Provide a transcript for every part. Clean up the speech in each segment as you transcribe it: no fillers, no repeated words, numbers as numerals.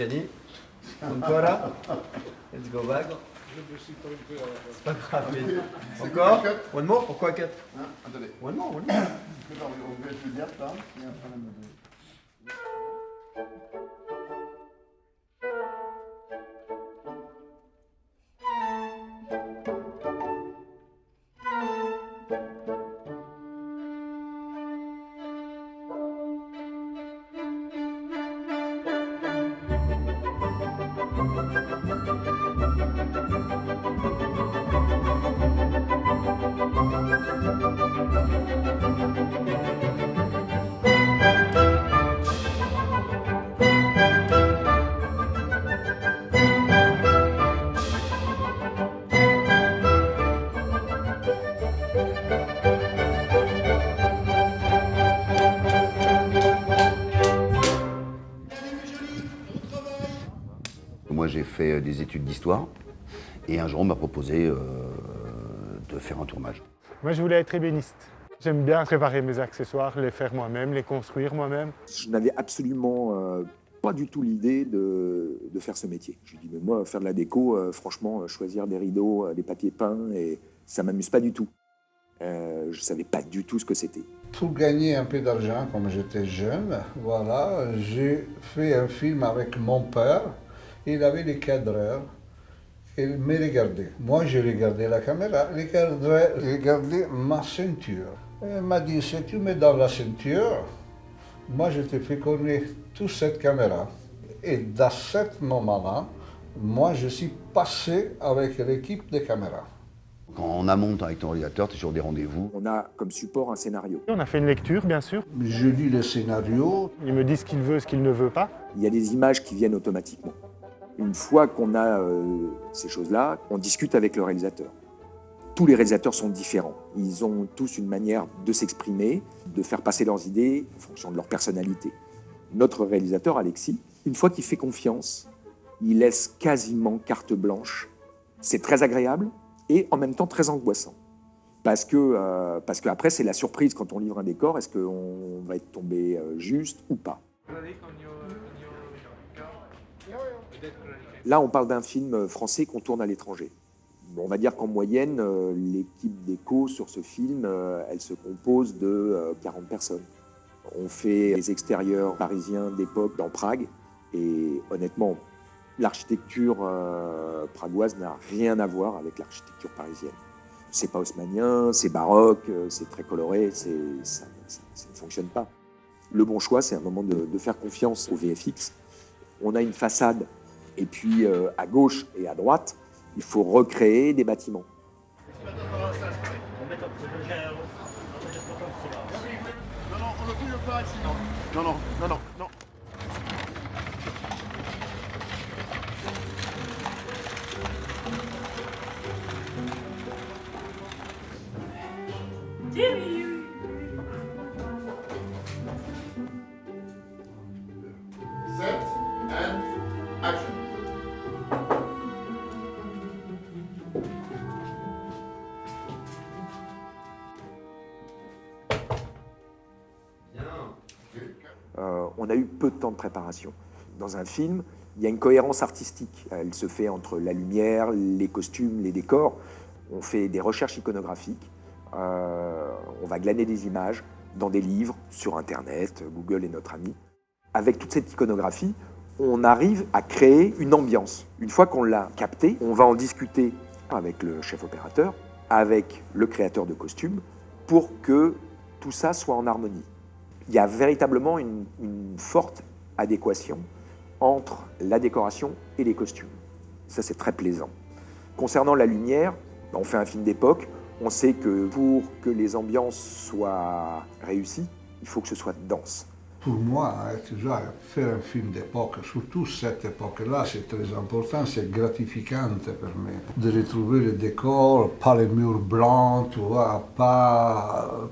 Gianni. Ancora. Let's go back. C'est pas grave. Encore. One more. Pourquoi 4? Attendez. One more. On va te dire ça. Et après, on va te dire. Moi, j'ai fait des études d'histoire et un jour, on m'a proposé de faire un tournage. Moi, je voulais être ébéniste. J'aime bien préparer mes accessoires, les faire moi-même, les construire moi-même. Je n'avais absolument pas du tout l'idée de faire ce métier. Je me dis, mais moi, faire de la déco, franchement, choisir des rideaux, des papiers peints, et ça m'amuse pas du tout. Je ne savais pas du tout ce que c'était. Pour gagner un peu d'argent, comme j'étais jeune, voilà, j'ai fait un film avec mon père. Il avait les cadreurs. Il me regardait. Moi, je regardais la caméra. Les cadreurs regardaient ma ceinture. Il m'a dit, si tu me donnes la ceinture, moi, je te fais connaître toute cette caméra. Et dans ce moment-là, moi, je suis passé avec l'équipe de caméra. Quand en amont, avec ton réalisateur, tu es sur des rendez-vous. On a comme support un scénario. On a fait une lecture, bien sûr. Je lis le scénario. Il me dit ce qu'il veut, ce qu'il ne veut pas. Il y a des images qui viennent automatiquement. Une fois qu'on a ces choses-là, on discute avec le réalisateur. Tous les réalisateurs sont différents. Ils ont tous une manière de s'exprimer, de faire passer leurs idées en fonction de leur personnalité. Notre réalisateur, Alexis, une fois qu'il fait confiance, il laisse quasiment carte blanche. C'est très agréable et en même temps très angoissant. Parce qu'après, c'est la surprise quand on livre un décor. Est-ce qu'on va être tombé juste ou pas? Là, on parle d'un film français qu'on tourne à l'étranger. On va dire qu'en moyenne, l'équipe déco sur ce film, elle se compose de 40 personnes. On fait les extérieurs parisiens d'époque dans Prague. Et honnêtement, l'architecture pragoise n'a rien à voir avec l'architecture parisienne. C'est pas haussmannien, c'est baroque, c'est très coloré, ça ne fonctionne pas. Le bon choix, c'est un moment de faire confiance au VFX. On a une façade, et puis à gauche et à droite, il faut recréer des bâtiments. Non, on ne filme pas ici, non. Non. Set and action. On a eu peu de temps de préparation. Dans un film, il y a une cohérence artistique. Elle se fait entre la lumière, les costumes, les décors. On fait des recherches iconographiques. On va glaner des images dans des livres, sur Internet. Google est notre ami. Avec toute cette iconographie, on arrive à créer une ambiance. Une fois qu'on l'a captée, on va en discuter avec le chef opérateur, avec le créateur de costumes, pour que tout ça soit en harmonie. Il y a véritablement une forte adéquation entre la décoration et les costumes. Ça, c'est très plaisant. Concernant la lumière, on fait un film d'époque. On sait que pour que les ambiances soient réussies, il faut que ce soit dense. Pour moi, toujours faire un film d'époque, surtout cette époque-là, c'est très important, c'est gratifiant pour moi. De retrouver le décor, pas les murs blancs, tu vois, pas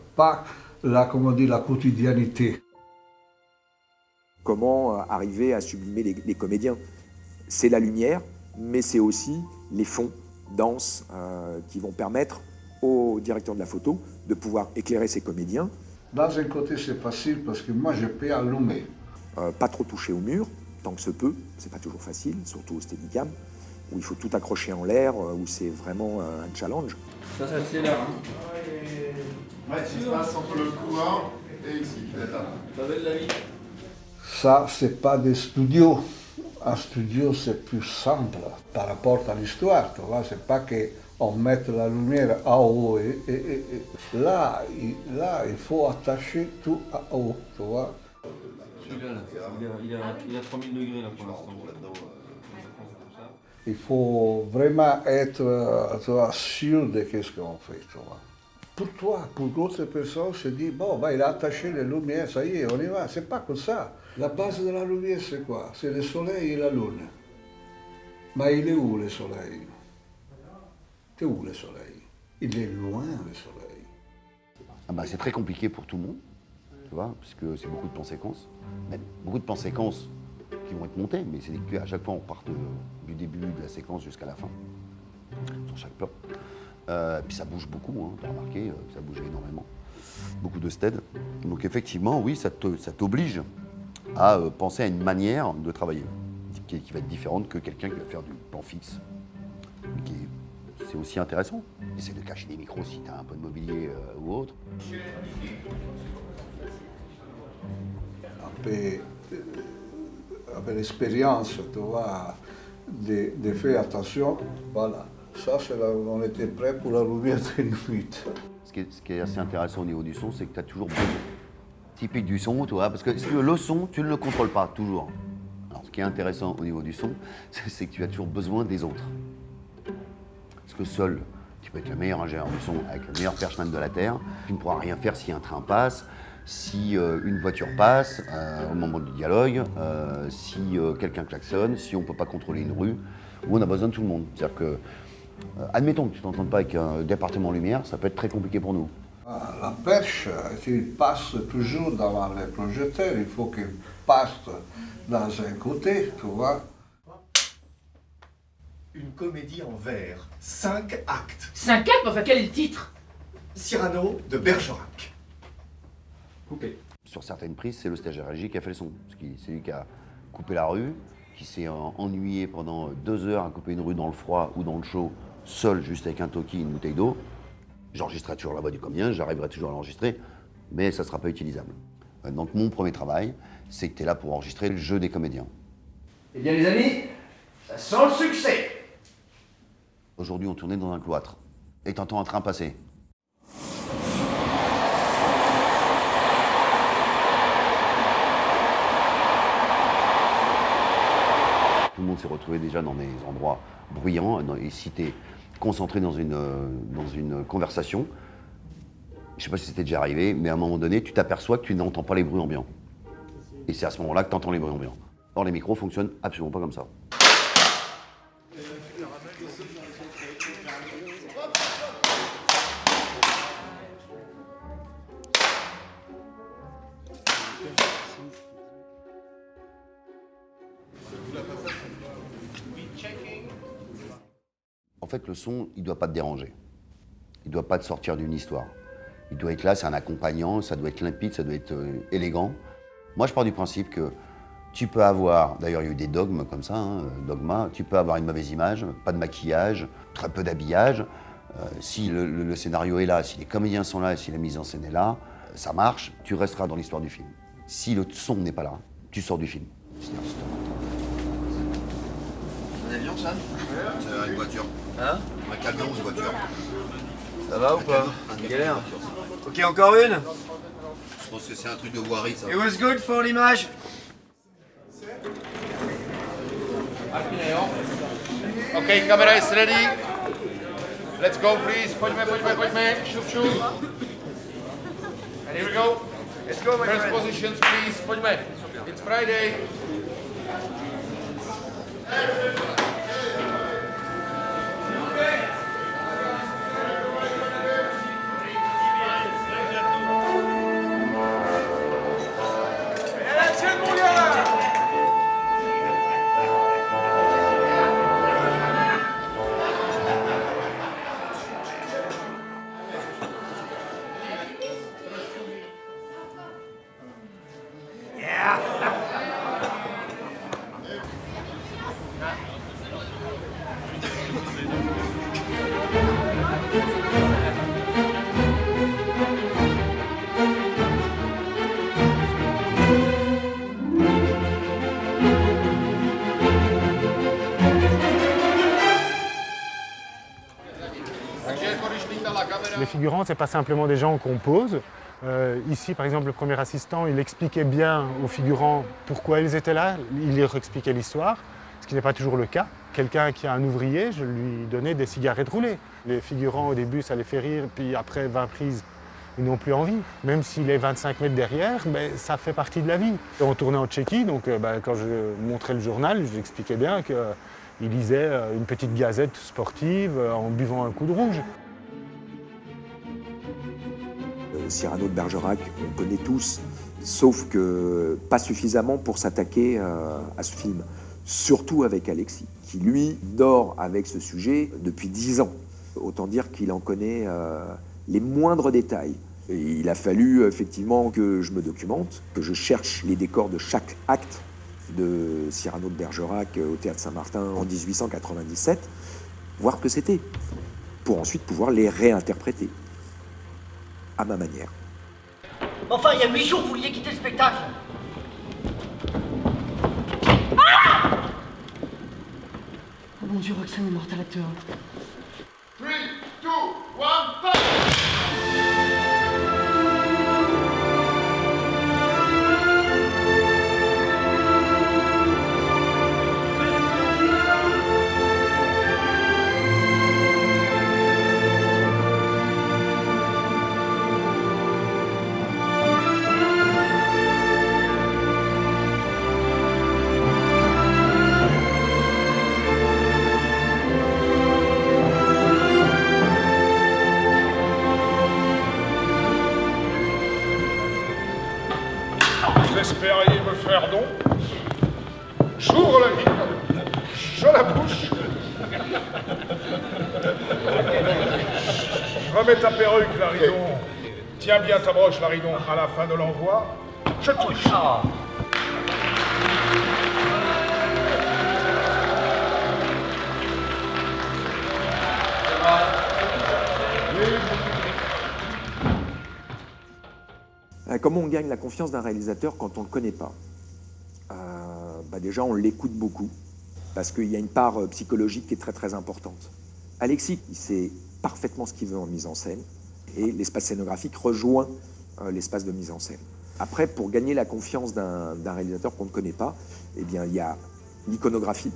la quotidiennité. Comment arriver à sublimer les comédiens? C'est la lumière, mais c'est aussi les fonds denses qui vont permettre au directeur de la photo de pouvoir éclairer ses comédiens. Dans un côté, c'est facile parce que moi, je peux allumer. Pas trop toucher au mur, autant que se peut. C'est pas toujours facile, surtout au Steadicam, où il faut tout accrocher en l'air, où c'est vraiment un challenge. Ça c'est là. Ouais, ce qui se passe entre le couloir et ici. Ça va de la vie. Ça, c'est pas des studios. Un studio, c'est plus simple par rapport à l'histoire. Tu vois, c'est pas qu'on mette la lumière à haut et là, il faut attacher tout à haut, tu vois. Celui-là, là, il a 3000 degrés là pour l'instant. Il faut vraiment être tu vois, sûr de ce qu'on fait. Tu vois. Pour toi, pour d'autres personnes, se dit bon, bah, il a attaché les lumières, ça y est, on y va. C'est pas comme ça. La base de la lumière, c'est quoi? C'est le soleil et la lune. Mais il est où le soleil? C'est où le soleil? Il est loin le soleil. Ah bah, c'est très compliqué pour tout le monde, tu vois, parce que c'est beaucoup de plans séquences. Même beaucoup de plans séquences qui vont être montés, mais c'est qu'à chaque fois on part du début de la séquence jusqu'à la fin, sur chaque plan. Puis ça bouge beaucoup, hein, tu as remarqué, ça bouge énormément. Beaucoup de stead. Donc effectivement, oui, ça t'oblige à penser à une manière de travailler qui va être différente que quelqu'un qui va faire du plan fixe. C'est aussi intéressant. Essaye de cacher des micros si tu as un peu de mobilier ou autre. Avec l'expérience, tu vois, de faire attention, voilà. Ça, on était prêt pour la lumière de nuit. Ce qui est assez intéressant au niveau du son, c'est que tu as toujours besoin. Typique du son, tu vois, parce que le son, tu ne le contrôles pas, toujours. Alors, ce qui est intéressant au niveau du son, c'est que tu as toujours besoin des autres. Parce que seul, tu peux être le meilleur ingénieur du son avec le meilleur perchman de la Terre, tu ne pourras rien faire si un train passe, si une voiture passe au moment du dialogue, si quelqu'un klaxonne, si on ne peut pas contrôler une rue, où on a besoin de tout le monde. C'est-à-dire que, admettons que tu ne t'entendes pas avec un département lumière, ça peut être très compliqué pour nous. La perche, il passe toujours devant les projecteurs, il faut qu'il passe dans un côté, tu vois. Une comédie en vers, 5 actes. 5 actes? Enfin, quel est le titre? Cyrano de Bergerac. Coupé. Sur certaines prises, c'est le stagiaire régie qui a fait le son. C'est lui qui a coupé la rue, qui s'est ennuyé pendant 2 heures à couper une rue dans le froid ou dans le chaud, seul, juste avec un toki et une bouteille d'eau. J'enregistrerai toujours la voix du comédien, j'arriverai toujours à l'enregistrer, mais ça ne sera pas utilisable. Donc mon premier travail, c'est que tu es là pour enregistrer le jeu des comédiens. Eh bien les amis, ça sent le succès. Aujourd'hui, on tournait dans un cloître, et t'entends un train passer. Tout le monde s'est retrouvé déjà dans des endroits bruyants, et si tu es concentré dans une conversation, je ne sais pas si c'était déjà arrivé, mais à un moment donné, tu t'aperçois que tu n'entends pas les bruits ambiants. Et c'est à ce moment-là que tu entends les bruits ambiants. Or, les micros fonctionnent absolument pas comme ça. En fait, le son, il ne doit pas te déranger. Il ne doit pas te sortir d'une histoire. Il doit être là, c'est un accompagnant, ça doit être limpide, ça doit être élégant. Moi, je pars du principe que tu peux avoir, d'ailleurs, il y a eu des dogmes comme ça, hein, dogma, tu peux avoir une mauvaise image, pas de maquillage, très peu d'habillage. Si le scénario est là, si les comédiens sont là, si la mise en scène est là, ça marche, tu resteras dans l'histoire du film. Si le son n'est pas là, tu sors du film. Un avion, ça? C'est une voiture. Hein? Un camion, une voiture. Ça va ou pas? C'est galère. Ok, encore une? Je pense que c'est un truc de voirie, ça. It was good for l'image. Okay, camera is ready. Let's go, please. Pojďme. Shoot. And here we go. Let's go, my First friend. positions, please. Pojďme. It's Friday. Les figurants, ce n'est pas simplement des gens qu'on pose. Ici, par exemple, le premier assistant, il expliquait bien aux figurants pourquoi ils étaient là, il leur expliquait l'histoire, ce qui n'est pas toujours le cas. Quelqu'un qui a un ouvrier, je lui donnais des cigarettes roulées. Les figurants, au début, ça les fait rire, puis après 20 prises, ils n'ont plus envie. Même s'il est 25 mètres derrière, ça fait partie de la vie. Et on tournait en Tchéquie, donc quand je montrais le journal, je lui expliquais bien qu'il lisait une petite gazette sportive en buvant un coup de rouge. Cyrano de Bergerac, on connaît tous, sauf que pas suffisamment pour s'attaquer à ce film. Surtout avec Alexis, qui lui dort avec ce sujet depuis 10 ans. Autant dire qu'il en connaît les moindres détails. Et il a fallu effectivement que je me documente, que je cherche les décors de chaque acte de Cyrano de Bergerac au Théâtre Saint-Martin en 1897, voir ce que c'était, pour ensuite pouvoir les réinterpréter à ma manière. Enfin, il y a 8 jours, vous vouliez quitter le spectacle. Oh mon Dieu, Roxane est morte à l'acteur. 3, 2, 1, fight! Vous espériez me faire don? J'ouvre la ligne, je la bouche. Remets ta perruque, Laridon. Tiens bien ta broche, Laridon. À la fin de l'envoi, je touche. Comment on gagne la confiance d'un réalisateur quand on ne le connaît pas? Déjà, on l'écoute beaucoup, parce qu'il y a une part psychologique qui est très très importante. Alexis, il sait parfaitement ce qu'il veut en mise en scène, et l'espace scénographique rejoint l'espace de mise en scène. Après, pour gagner la confiance d'un réalisateur qu'on ne connaît pas, eh bien, il y a l'iconographie.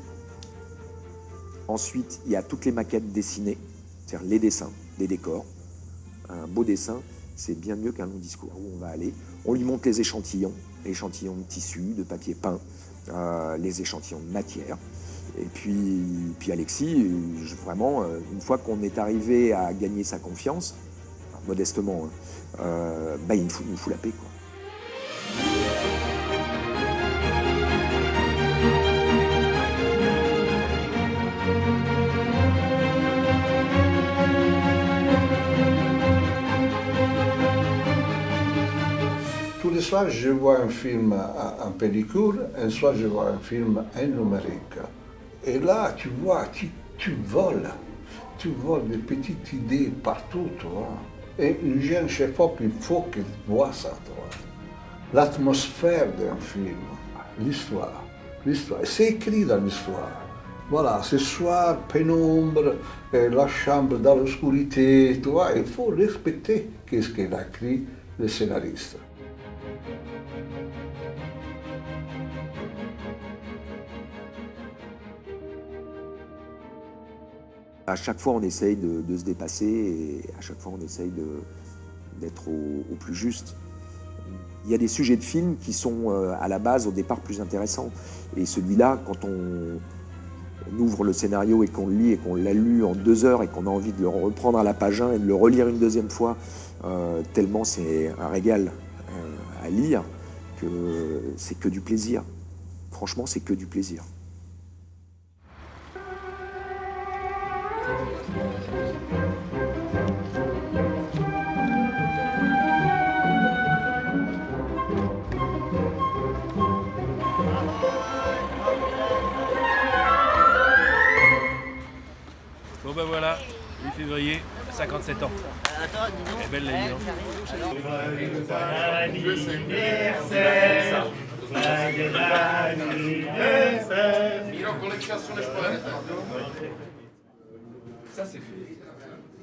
Ensuite, il y a toutes les maquettes dessinées, c'est-à-dire les dessins, les décors. Un beau dessin, c'est bien mieux qu'un long discours. Où on va aller, on lui montre les échantillons de tissu, de papier peint, les échantillons de matière. Et puis Alexis, vraiment, une fois qu'on est arrivé à gagner sa confiance, modestement, il nous fout la paix, quoi. Tous les soirs, je vois un film en pellicule, un soir, je vois un film en numérique. Et là, tu vois, tu voles des petites idées partout, tu vois. Et le jeune chef-op, il faut qu'il voit ça, tu vois. L'atmosphère d'un film, l'histoire. C'est écrit dans l'histoire. Voilà, ce soir, pénombre, la chambre dans l'obscurité, tu vois. Il faut respecter ce qu'il a écrit le scénariste. À chaque fois, on essaye de se dépasser et à chaque fois, on essaye d'être au plus juste. Il y a des sujets de films qui sont à la base, au départ, plus intéressants. Et celui-là, quand on ouvre le scénario et qu'on le lit et qu'on l'a lu en 2 heures et qu'on a envie de le reprendre à la page 1 et de le relire une deuxième fois, tellement c'est un régal à lire que c'est que du plaisir. Franchement, c'est que du plaisir. Bon ben voilà, 8 février, 57 ans. Attends, dis donc. Elle est belle la vie,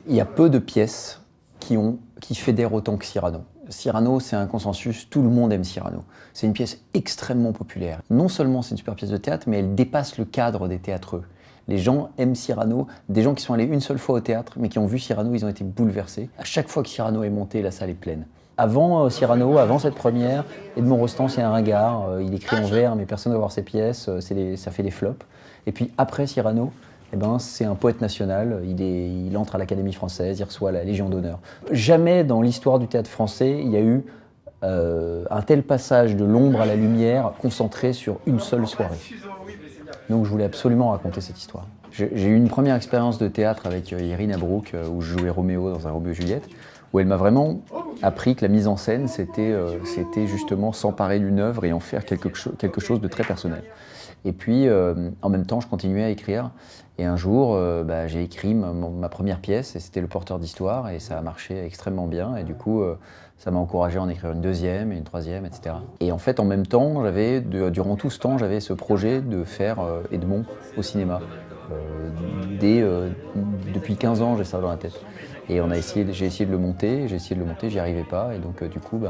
Il y a peu de pièces qui fédèrent autant que Cyrano. Cyrano, c'est un consensus, tout le monde aime Cyrano. C'est une pièce extrêmement populaire. Non seulement c'est une super pièce de théâtre, mais elle dépasse le cadre des théâtreux. Les gens aiment Cyrano, des gens qui sont allés une seule fois au théâtre, mais qui ont vu Cyrano, ils ont été bouleversés. À chaque fois que Cyrano est monté, la salle est pleine. Avant Cyrano, avant cette première, Edmond Rostand, c'est un ringard, il écrit en vers, mais personne ne va voir ses pièces, ça fait des flops. Et puis après Cyrano, eh ben, c'est un poète national, il entre à l'Académie française, il reçoit la Légion d'honneur. Jamais dans l'histoire du théâtre français, il y a eu un tel passage de l'ombre à la lumière concentré sur une seule soirée. Donc je voulais absolument raconter cette histoire. J'ai eu une première expérience de théâtre avec Irina Brouk, où je jouais Roméo dans un Roméo et Juliette, où elle m'a vraiment appris que la mise en scène, c'était justement s'emparer d'une œuvre et en faire quelque chose de très personnel. Et puis, en même temps, je continuais à écrire. Et un jour, j'ai écrit ma première pièce, et c'était Le Porteur d'Histoire, et ça a marché extrêmement bien. Et du coup, ça m'a encouragé à en écrire une deuxième, et une troisième, etc. Et en fait, en même temps, durant tout ce temps, j'avais ce projet de faire Edmond au cinéma. Depuis 15 ans, j'ai ça dans la tête. Et j'ai essayé de le monter, j'y arrivais pas. Et donc, du coup,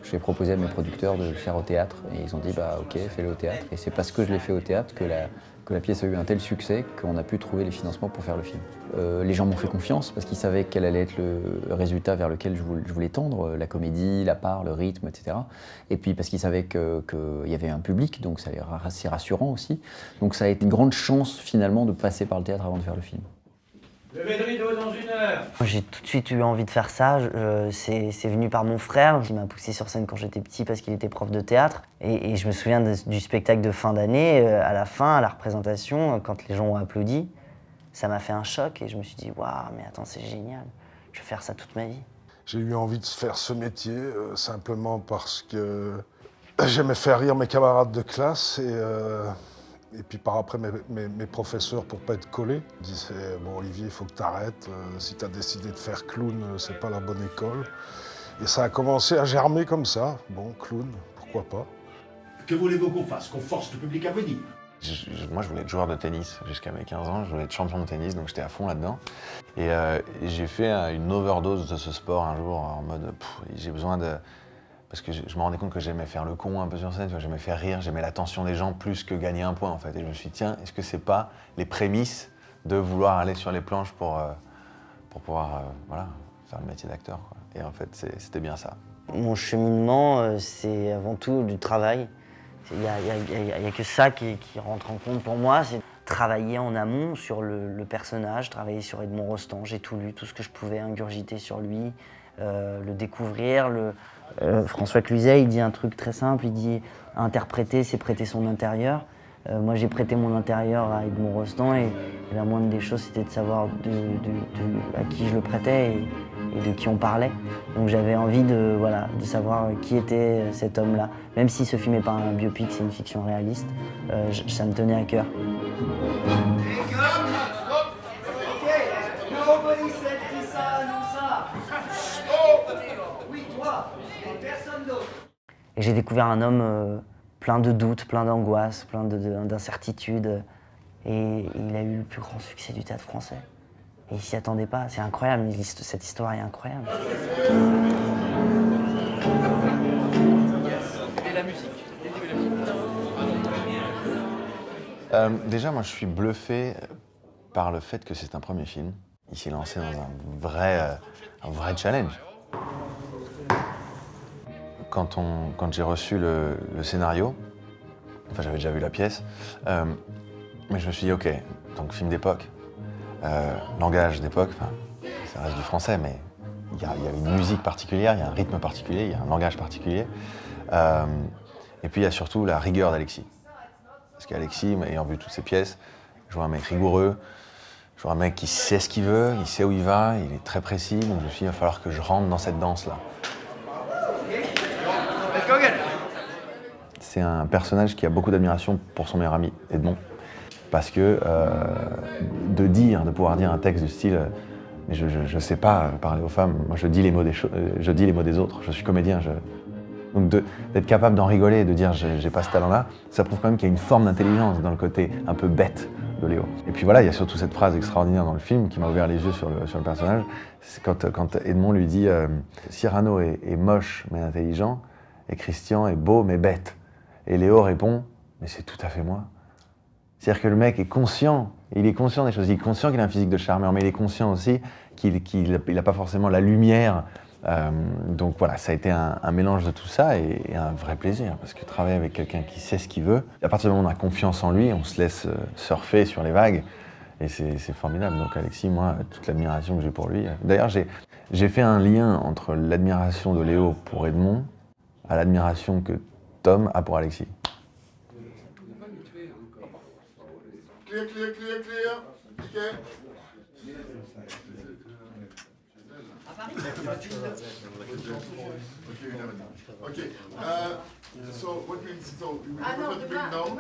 j'ai proposé à mes producteurs de le faire au théâtre. Et ils ont dit, ok, fais-le au théâtre. Et c'est parce que je l'ai fait au théâtre que la pièce a eu un tel succès qu'on a pu trouver les financements pour faire le film. Les gens m'ont fait confiance parce qu'ils savaient quel allait être le résultat vers lequel je voulais tendre, la comédie, la part, le rythme, etc. Et puis parce qu'ils savaient qu'il y avait un public, donc c'est rassurant aussi. Donc ça a été une grande chance finalement de passer par le théâtre avant de faire le film. Levez le rideau dans 1 heure. J'ai tout de suite eu envie de faire ça. C'est venu par mon frère qui m'a poussé sur scène quand j'étais petit parce qu'il était prof de théâtre. Et je me souviens du spectacle de fin d'année, à la fin, à la représentation, quand les gens ont applaudi, ça m'a fait un choc et je me suis dit, waouh, mais attends, c'est génial, je vais faire ça toute ma vie. J'ai eu envie de faire ce métier simplement parce que j'aimais faire rire mes camarades de classe et puis par après mes professeurs, pour pas être collés, disaient « Bon Olivier, il faut que tu arrêtes, si tu as décidé de faire clown, c'est pas la bonne école ». Et ça a commencé à germer comme ça. Bon, clown, pourquoi pas. Que voulez-vous qu'on fasse? Qu'on force le public à venir? Moi, je voulais être joueur de tennis jusqu'à mes 15 ans. Je voulais être champion de tennis, donc j'étais à fond là-dedans. Et j'ai fait une overdose de ce sport un jour, en mode j'ai besoin de... Parce que je me rendais compte que j'aimais faire le con un peu sur scène, j'aimais faire rire, j'aimais l'attention des gens plus que gagner un point en fait. Et je me suis dit, tiens, est-ce que c'est pas les prémices de vouloir aller sur les planches pour pouvoir faire le métier d'acteur, quoi. Et en fait, c'était bien ça. Mon cheminement, c'est avant tout du travail. Il n'y a que ça qui rentre en compte pour moi, c'est travailler en amont sur le personnage, travailler sur Edmond Rostand. J'ai tout lu, tout ce que je pouvais ingurgiter sur lui, le découvrir. François Cluzet, il dit un truc très simple, il dit « interpréter, c'est prêter son intérieur ». Moi, j'ai prêté mon intérieur à Edmond Rostand et la moindre des choses, c'était de savoir à qui je le prêtais et de qui on parlait. Donc j'avais envie de savoir qui était cet homme-là. Même si ce film n'est pas un biopic, c'est une fiction réaliste, ça me tenait à cœur. Et j'ai découvert un homme plein de doutes, plein d'angoisses, plein d'incertitudes. Et il a eu le plus grand succès du théâtre français. Et il s'y attendait pas. C'est incroyable, cette histoire est incroyable. Et la musique? Déjà, moi, je suis bluffé par le fait que c'est un premier film. Il s'est lancé dans un vrai challenge. Quand j'ai reçu le scénario, enfin j'avais déjà vu la pièce, mais je me suis dit ok, donc film d'époque, langage d'époque, enfin ça reste du français, mais il y a une musique particulière, il y a un rythme particulier, il y a un langage particulier, et puis il y a surtout la rigueur d'Alexis. Parce qu'Alexis, ayant vu toutes ses pièces, je vois un mec rigoureux, je vois un mec qui sait ce qu'il veut, il sait où il va, il est très précis, donc je me suis dit il va falloir que je rentre dans cette danse-là. C'est un personnage qui a beaucoup d'admiration pour son meilleur ami, Edmond. Parce que de pouvoir dire un texte du style « mais je sais pas parler aux femmes, moi je dis les mots des autres, je suis comédien ». Donc d'être capable d'en rigoler et de dire « j'ai pas ce talent-là », ça prouve quand même qu'il y a une forme d'intelligence dans le côté un peu bête de Léo. Et puis voilà, il y a surtout cette phrase extraordinaire dans le film qui m'a ouvert les yeux sur le personnage. C'est quand Edmond lui dit Cyrano est moche mais intelligent et Christian est beau mais bête. Et Léo répond mais c'est tout à fait moi. C'est-à-dire que le mec est conscient, il est conscient des choses, il est conscient qu'il a un physique de charmeur, mais il est conscient aussi qu'il n'a pas forcément la lumière. Donc voilà, ça a été un mélange de tout ça et un vrai plaisir, parce que travailler avec quelqu'un qui sait ce qu'il veut, à partir du moment où on a confiance en lui, on se laisse surfer sur les vagues, et c'est formidable. Donc Alexis, moi, toute l'admiration que j'ai pour lui. D'ailleurs, j'ai fait un lien entre l'admiration de Léo pour Edmond à l'admiration que Tom a pour Alexis. Clear, clear, clear, clear. Okay. Okay. So what means so we prefer to bring now?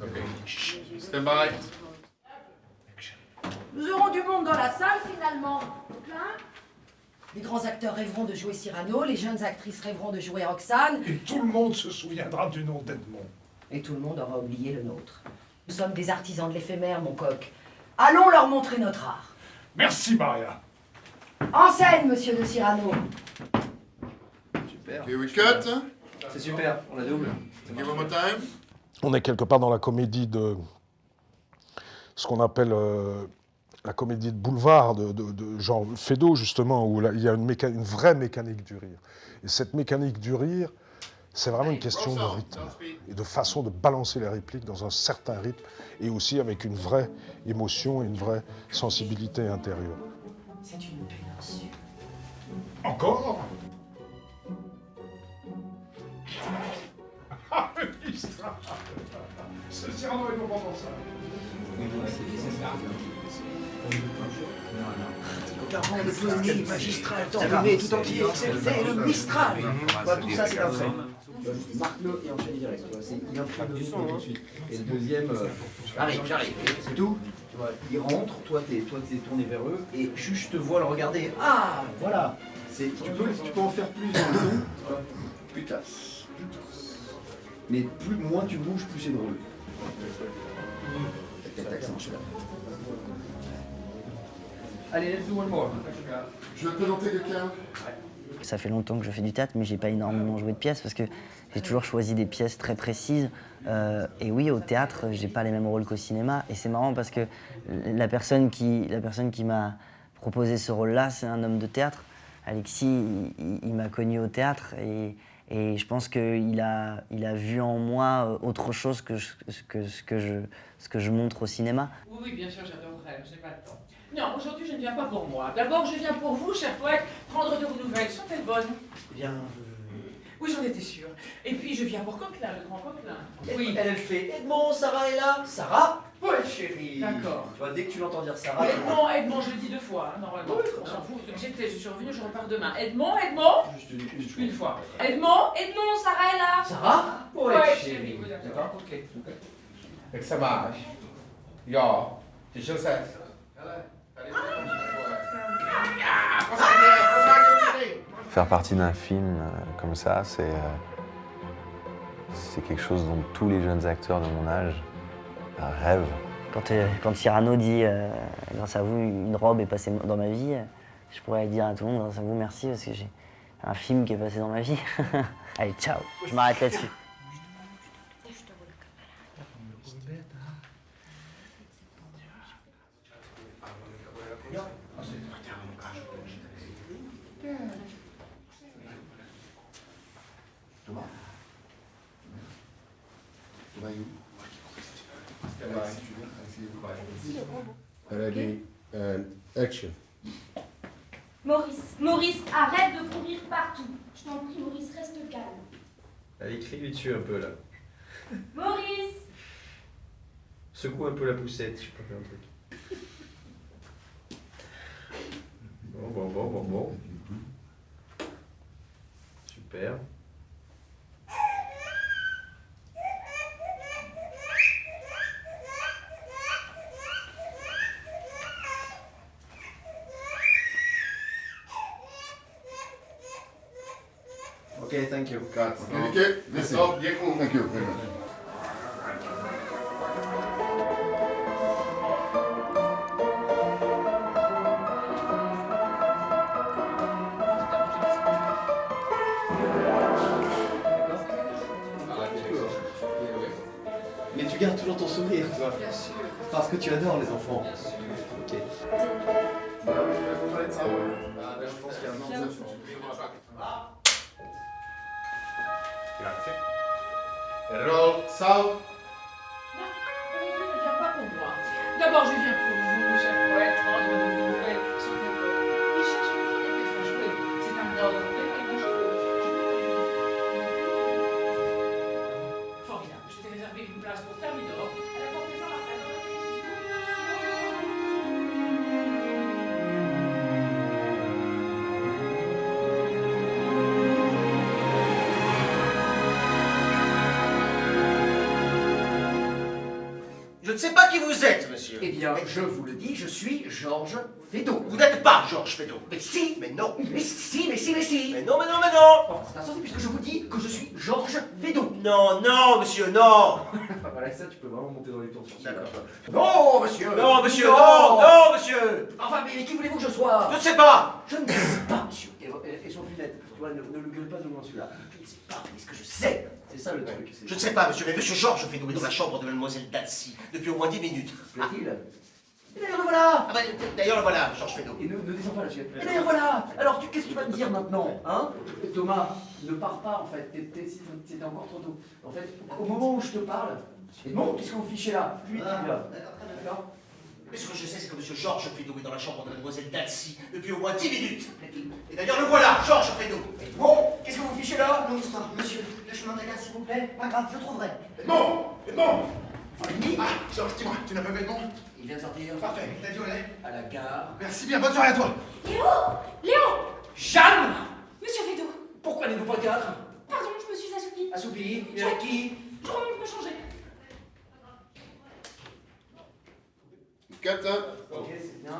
Okay. Stand by. Nous aurons du monde dans la salle finalement. Les grands acteurs rêveront de jouer Cyrano, les jeunes actrices rêveront de jouer Roxane. Et tout le monde se souviendra du nom d'Edmond. Et tout le monde aura oublié le nôtre. Nous sommes des artisans de l'éphémère, mon coq. Allons leur montrer notre art. Merci, Maria. En scène, monsieur de Cyrano. Super. Okay, we cut. C'est super, on la double. Okay, one more time. On est quelque part dans la comédie de ce qu'on appelle la comédie de boulevard de genre Feydeau, justement, où là, il y a une vraie mécanique du rire. Et cette mécanique du rire, c'est vraiment une question de rythme et de façon de balancer les répliques dans un certain rythme et aussi avec une vraie émotion et une vraie sensibilité intérieure. C'est une péninsule. Encore? Ah, le Mistral. C'est Cyrano et non pas ça. Carrément de poésie magistrale, t'enrhumé tout entier, c'est fait le Mistral. Tout ça, c'est un fait. Marque-le et enchaîne direct. Il imprime le rythme tout de suite. Et le deuxième, j'arrive. C'est tout. Tu vois, il rentre, toi t'es tourné vers eux, et juste je te vois le regarder. Ah, voilà. Tu peux en faire plus dans le ton. Putain. Mais moins tu bouges, plus c'est drôle. Tac, ça marche là. Allez, let's do one more. Je vais te présenter quelqu'un. Ça fait longtemps que je fais du théâtre, mais j'ai pas énormément joué de pièces parce que j'ai toujours choisi des pièces très précises. Et oui, au théâtre, j'ai pas les mêmes rôles qu'au cinéma. Et c'est marrant parce que la personne qui m'a proposé ce rôle-là, c'est un homme de théâtre. Alexis, il m'a connu au théâtre et je pense qu'il a vu en moi autre chose que ce que je montre au cinéma. Oui, bien sûr, j'adorerais, j'ai pas le temps. Non, aujourd'hui, je ne viens pas pour moi. D'abord, je viens pour vous, cher poète, prendre de vos nouvelles. Sont-elles bonnes? Eh bien, oui, j'en étais sûre. Et puis, je viens pour Coquelin, le grand Coquelin. Oui. Elle fait Edmond, Sarah est là. Sarah? Ouais, chérie. D'accord. Tu vois, dès que tu l'entends dire Sarah. Edmond, je le dis 2 fois, hein, normalement. Oui, on s'en fout. Je suis revenue, je repars demain. Edmond. Juste une fois. Edmond, Sarah est là. Sarah? Ouais, chérie. D'accord, ok. É que ça marche. Ja, deixa eu ser. Faire partie d'un film comme ça, c'est quelque chose dont tous les jeunes acteurs de mon âge rêvent. Quand Cyrano dit grâce à vous, une robe est passée dans ma vie, je pourrais dire à tout le monde grâce à vous, merci, parce que j'ai un film qui est passé dans ma vie. Allez, ciao, je m'arrête là-dessus. Ready and action. Maurice, arrête de courir partout. Je t'en prie, Maurice, reste calme. Allez, crie-lui dessus un peu là. Maurice! Secoue un peu la poussette, je peux faire un truc. Bon. Super. Okay, thank you. Okay, listen. Thank you very much. toujours ton sourire, toi. Bien sûr. Parce que tu adores les enfants. Bien sûr. Ok. Je pense qu'il y a un enjeu sur Grazie. Roll south. Non, je ne viens pas pour moi. D'abord, je viens pour vous, cher poète, prendre de vos nouvelles sur tes poètes. Il cherche toujours des pièces à jouer. C'est un ordre complètement joué. Formidable. Je t'ai réservé une place pour Thermidor. À la porte des ambassadeurs. Je ne sais pas qui vous êtes, monsieur. Eh bien, je vous le dis, je suis Georges Feydeau. Vous n'êtes pas Georges Feydeau. Mais si, Mais non. mais si, mais si, mais si. Mais non, mais non, mais non. Enfin, c'est insensé puisque je vous dis que je suis Georges Feydeau. Non, non, monsieur, non. Voilà, ça, tu peux vraiment monter dans les tours sur ça. D'accord. Non, monsieur. Non, monsieur, non, non, monsieur. Enfin, mais qui voulez-vous que je sois? Je ne sais pas. Je ne sais pas, monsieur. Et son lunette. Tu vois, ne le gueule pas de loin, celui-là. Je ne sais pas, mais ce que je sais, c'est ça le truc. Je ne sais pas, monsieur, mais monsieur Georges Feydeau est dans la chambre de mademoiselle Datsy depuis au moins 10 minutes. Plaît-il? Et d'ailleurs, le voilà. Ah bah, d'ailleurs, le voilà, Georges Feydeau. Et ne descends pas, monsieur. Et d'ailleurs, voilà. Alors, qu'est-ce que tu vas me dire maintenant, hein? Thomas, ne pars pas, en fait. C'était encore trop tôt. En fait, au moment où je te parle, Edmond, qu'est-ce que vous fichez là? Lui, là. D'accord? Mais ce que je sais, c'est que monsieur Georges Feydeau est dans la chambre de mademoiselle Datsy depuis au moins 10 minutes. Et d'ailleurs, le voilà, Georges Feydeau. Bon, qu'est-ce que vous fichez là? Non, histoire, monsieur, le chemin de la gare, s'il vous plaît. Pas grave, je trouverai. Edmond. Edmond. Fini. Ah, Georges, dis-moi, tu n'as pas vu Edmond? Il vient de sortir. Parfait, il t'a dit où elle est? À la gare. Merci bien, bonne soirée à toi. Léo Léo Jeanne! Monsieur Feydeau. Pourquoi n'êtes-vous pas quatre? Pardon, je me suis assoupie. Assoupi? Mais avec qui? Je remonte me changer. Cut, hein. Ok, c'est bien.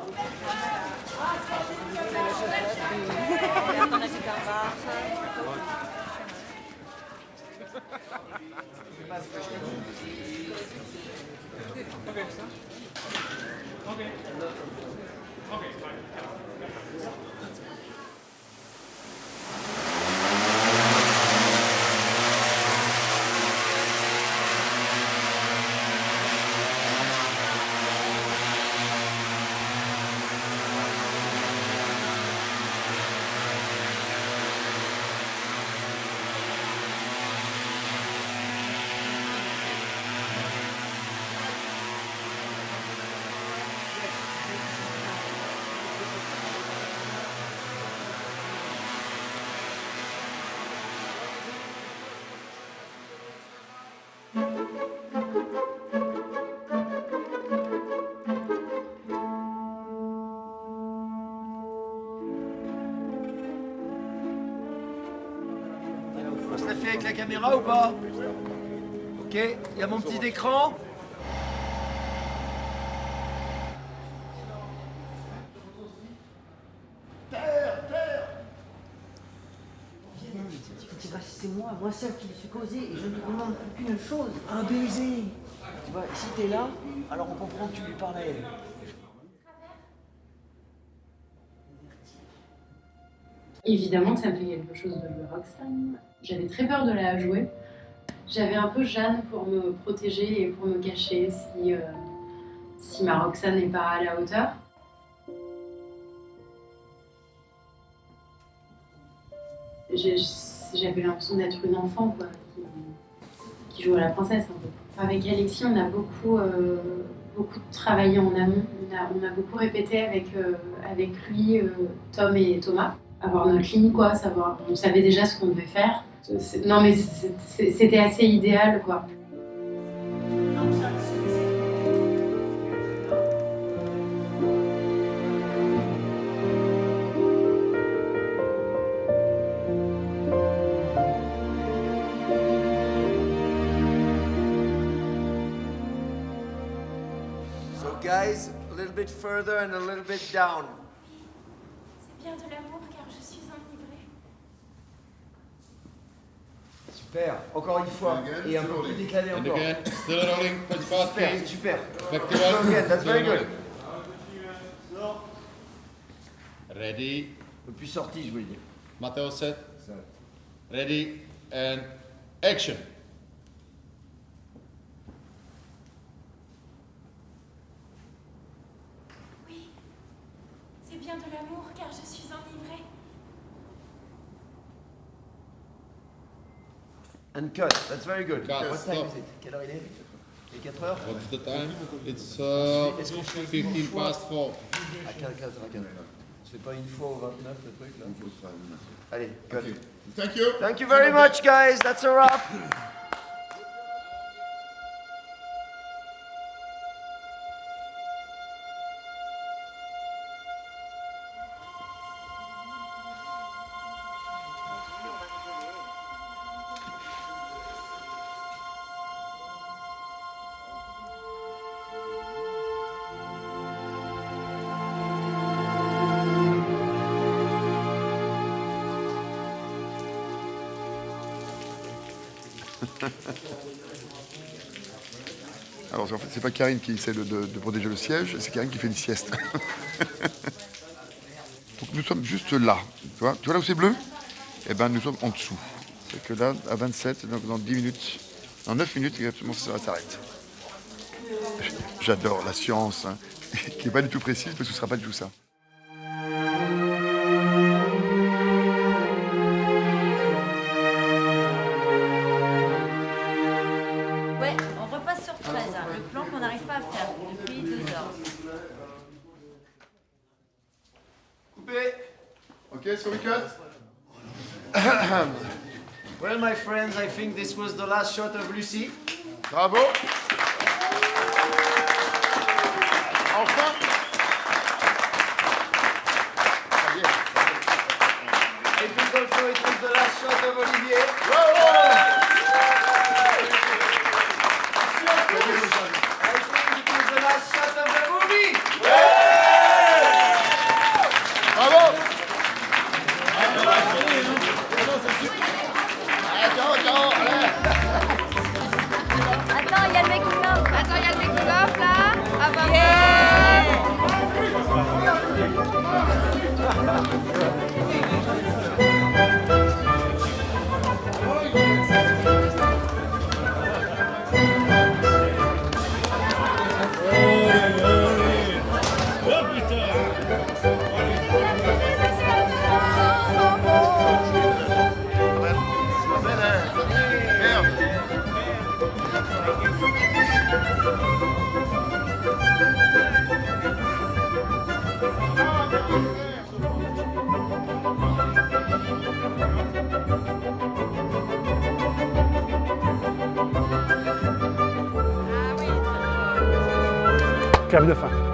On se la fait avec la caméra ou pas? Ok, il y a mon petit écran. C'est moi seul qui me suis causé et je ne te demande qu'une chose. Un baiser. Tu vois, si t'es là, alors on comprend que tu lui parles à elle. Évidemment que ça me fait quelque chose de jouer Roxane. J'avais très peur de la jouer. J'avais un peu Jeanne pour me protéger et pour me cacher si ma Roxane n'est pas à la hauteur. J'avais l'impression d'être une enfant quoi, qui joue à la princesse un peu. Avec Alexis, on a beaucoup travaillé en amont. On a beaucoup répété avec lui, Tom et Thomas. Avoir notre ligne, quoi, savoir. On savait déjà ce qu'on devait faire. Non, mais c'était assez idéal, quoi. So guys, a little bit further and a little bit down. C'est bien de l'amour car je suis enivrée. Super, encore une fois. Et un peu plus décalé And encore. again, still rolling, but fast Super, pace. c'est super. Back to So one. again, that's very good. Ready. Le plus sorti, je voulais dire. Matteo set. Ready and action. bien de l'amour car je suis enivrée. And cut. That's very good. Cut, What time stop. is it? Quelle heure il est? Il est 4 heures? What's the time? It's Est-ce qu'on fait 15 une fois past 4. À 4. On se fait pas une fois au 29 le truc là? Allez, cut. Thank you. Thank you very much guys, that's a wrap. Alors en fait, c'est pas Karine qui essaie de protéger le siège, c'est Karine qui fait une sieste. Donc nous sommes juste là. Tu vois là où c'est bleu? Eh ben nous sommes en dessous. C'est que là, à 27, donc dans 10 minutes, dans 9 minutes, exactement, ça s'arrête. J'adore la science, hein, qui n'est pas du tout précise, parce que ce ne sera pas du tout ça. Ouais, on repasse sur 13, hein, le plan qu'on n'arrive pas à faire depuis 2 heures. Coupé. Ok, so we cut. Well my friends, I think this was the last shot of Lucy. Bravo. Enfin. I think also it was the last shot of Olivier. Bravo. I think it was the last shot of the movie. Bravo. Attends, il y a le making-of. Attends, il y a le making-of là. Ah bah Clap de fin.